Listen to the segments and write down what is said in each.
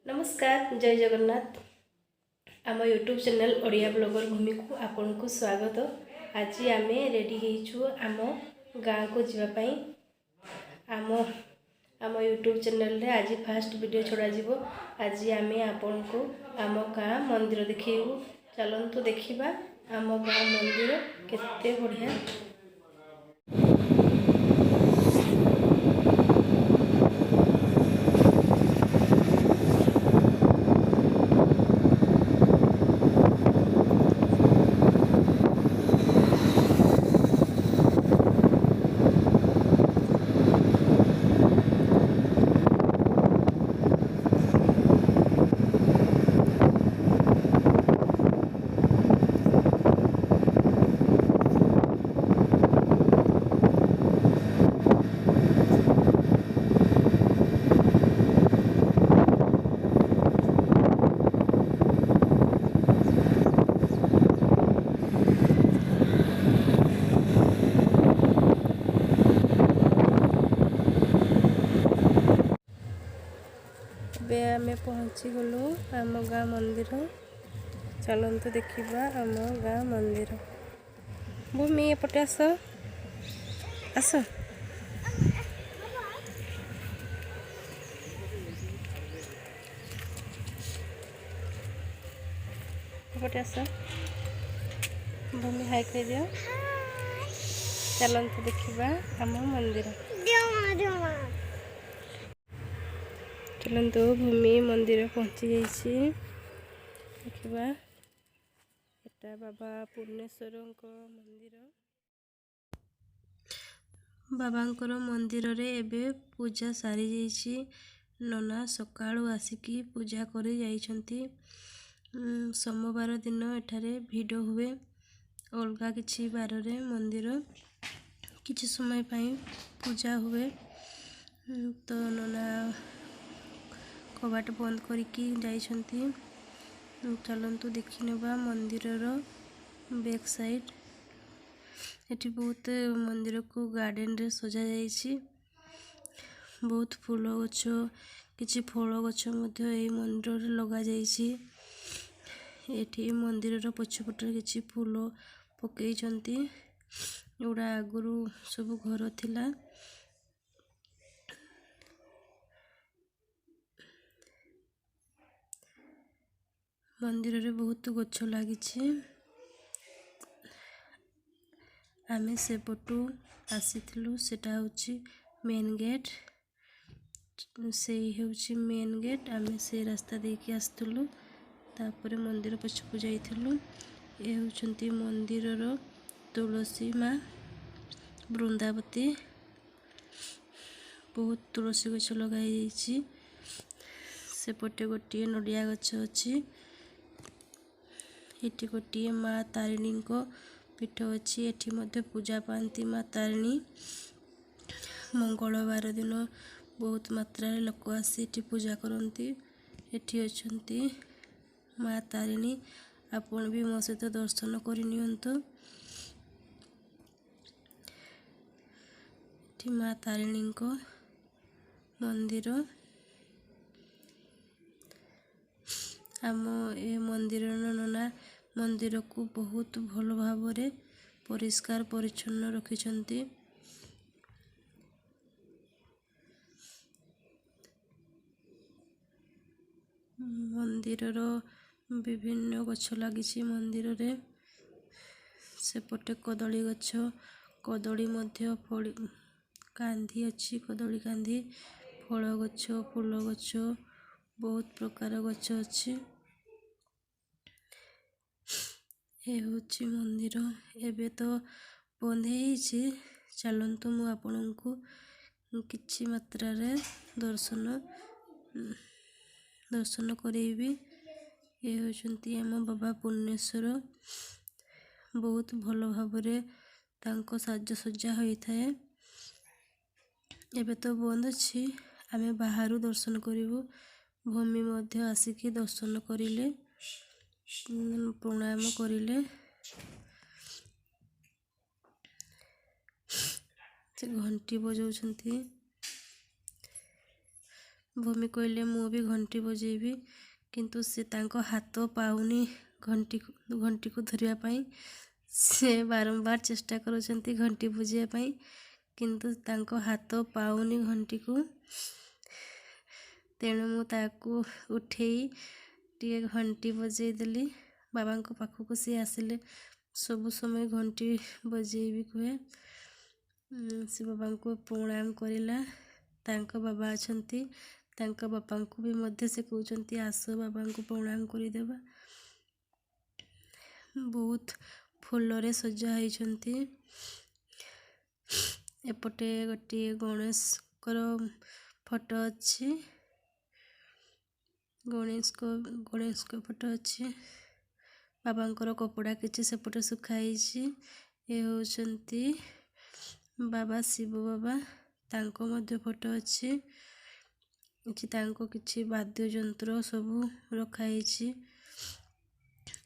नमस्कार जय जगन्नाथ आम यूट्यूब चैनल ओडिया ब्लॉगर भूमि को आपन को स्वागत। आज आम रेडी होइछु आम गाँ को जीवाई आम आम यूट्यूब चैनल रे आज फास्ट वीडियो छड़ा जीवो। आज आम आपन को आम गाँ मंदिर देखिबू। चलंतु देखिबा आम गाँ मंदिर केते बढ़िया। बे आम पहुँची गलु आम गाँ मंदिर। चलते देखा आम गाँ मंदिर। भूमि एपटे आस आस एपटे आस भूमि हाई कर दियो। चलते देखा आम मंदिर। चलते भूमि मंदिर पहुँची जाइए। देखा एटा बाबा पूर्णेश्वर मंदिर। बाबांकर मंदिर रे एबे पूजा सारी जाइए। नना सकाळु आसिकी पूजा करे जाइछंती। सोमवार दिन एठारे भिड़ हुए। अलगा किछि बार रे मंदिर किछि समय पाई पूजा हुए। तो नना कबाट बंद करिकी जाइछंती। चलंतु देखि नेबा मंदिर रो बैक साइड। एठी बहुत मंदिर को गार्डन रे सजा जाइछि। बहुत फूल गछ किछि फल गछ मध्य एई मंदिर रे लगा जाइछि। एठी मंदिर रो पछपटर किछि फूल पकेइ छंती। एउडा आगुरु सब घर थिला। मंदिर रे बहुत गछ लागिछि। आमे से पटु आसीथिलु सेटा होछि मेन गेट। से होछि मेन गेट। आमे से रास्ता देके आस्तुलु। तापरे मंदिर पछकु जाइथिलु। ए होछंती मंदिर रो तुलसी माँ वृंदावती। बहुत तुलसी गछ लगाई जाइछि। सेपटे गोटे नडिया गछ अछि। एठी गोटे माँ तारिणी को पीठ अछि। एठी मध्य पूजा पांती माँ तारिणी। मंगलवार दिन बहुत मात्रा रे लोक आसी एठी पूजा करंती। एठी अछंती माँ तारिणी। आपण भी मो सहित दर्शन करि नियंतु। एठी माँ तारिणी को मंदिर। आम ए मंदिर नना मंदिर को बहुत भल भाव रे परिष्कार परिच्छन्न रखिछंती। मंदिर रो विभिन्न गछ लागिछि मंदिर रे। सेपटे कदली गछ कदली मध्य फड़ी कांधी अछि। कदली कांधी फल गछ फूल गछ बहुत प्रकार गछ अछि। ए होछि मंदिर। एबे तो बंद ହେଇଛି। चलंतु मु आपनकु किछि मात्रा रे दर्शन करेबी। ए होछंती आम बाबा पूर्णेश्वर। बहुत भल भाव रे तांको साजसज्जा होई थाए। एबे तो बंद अछि। आमे बाहरु दर्शन करिवु। भूमि मध्य आसिकी दर्शन करिले प्रणाम करिले। से घंटी बजाउछंती। ଭୂମି କହିଲେ ମୁଁ ବି ଘଣ୍ଟି ବଜେଇବି, କିନ୍ତୁ ସେ ତାଙ୍କ ହାତ ପାଉନି ଘଣ୍ଟିକୁ ଧରିବା ପାଇଁ। ସେ ବାରମ୍ବାର ଚେଷ୍ଟା କରୁଛନ୍ତି ଘଣ୍ଟି ବଜେଇବା ପାଇଁ, କିନ୍ତୁ ତାଙ୍କ ହାତ ପାଉନି ଘଣ୍ଟିକୁ। ତେଣୁ ମୁଁ ତାକୁ ଉଠେଇ ଟିକେ ଘଣ୍ଟି ବଜେଇ ଦେଲି। ବାବାଙ୍କ ପାଖକୁ ସିଏ ଆସିଲେ ସବୁ ସମୟ ଘଣ୍ଟି ବଜେଇବି କୁହେ। ସେ ବାବାଙ୍କୁ ପ୍ରଣାମ କରିଲା। ତାଙ୍କ ବାବା ଅଛନ୍ତି, ତାଙ୍କ ବାପାଙ୍କୁ ବି ମଧ୍ୟ ସେ କହୁଛନ୍ତି ଆସ ବାବାଙ୍କୁ ପ୍ରଣାମ କରିଦେବା। ବହୁତ ଫୁଲରେ ସଜା ହେଇଛନ୍ତି। ଏପଟେ ଗୋଟିଏ ଗଣେଶଙ୍କର ଫଟୋ ଅଛି। ଗଣେଶଙ୍କ ଫଟୋ ଅଛି। ବାବାଙ୍କର କପଡ଼ା କିଛି ସେପଟେ ଶୁଖା ହେଇଛି। ଏ ହେଉଛନ୍ତି ବାବା ଶିବ ବାବା, ତାଙ୍କ ମଧ୍ୟ ଫଟୋ ଅଛି। ତାଙ୍କ କିଛି ବାଦ୍ୟଯନ୍ତ୍ର ସବୁ ରଖାହେଇଛି।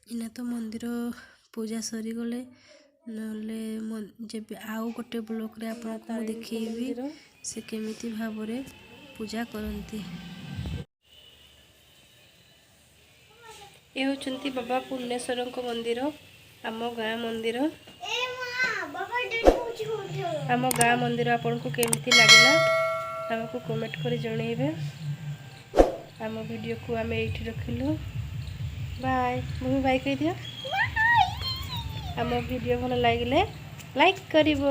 ଏଇନା ତ ମନ୍ଦିର ପୂଜା ସରିଗଲେ, ନହେଲେ ଯେବେ ଆଉ ଗୋଟେ ବ୍ଲଗ୍ରେ ଆପଣଙ୍କୁ ମୁଁ ଦେଖେଇବି ସେ କେମିତି ଭାବରେ ପୂଜା କରନ୍ତି। ଏ ହେଉଛନ୍ତି ବାବା ପୂର୍ଣ୍ଣେଶ୍ୱରଙ୍କ ମନ୍ଦିର, ଆମ ଗାଁ ମନ୍ଦିର। ଆମ ଗାଁ ମନ୍ଦିର ଆପଣଙ୍କୁ କେମିତି ଲାଗିଲା ଆମକୁ କମେଣ୍ଟ କରି ଜଣେଇବେ। ଆମ ଭିଡ଼ିଓକୁ ଆମେ ଏଇଠି ରଖିଲୁ। ବାଏ। ଭୂମି ବାଏ କହିଦିଅ। ଆମ ଭିଡ଼ିଓ ଭଲ ଲାଗିଲେ ଲାଇକ୍ କରିବ।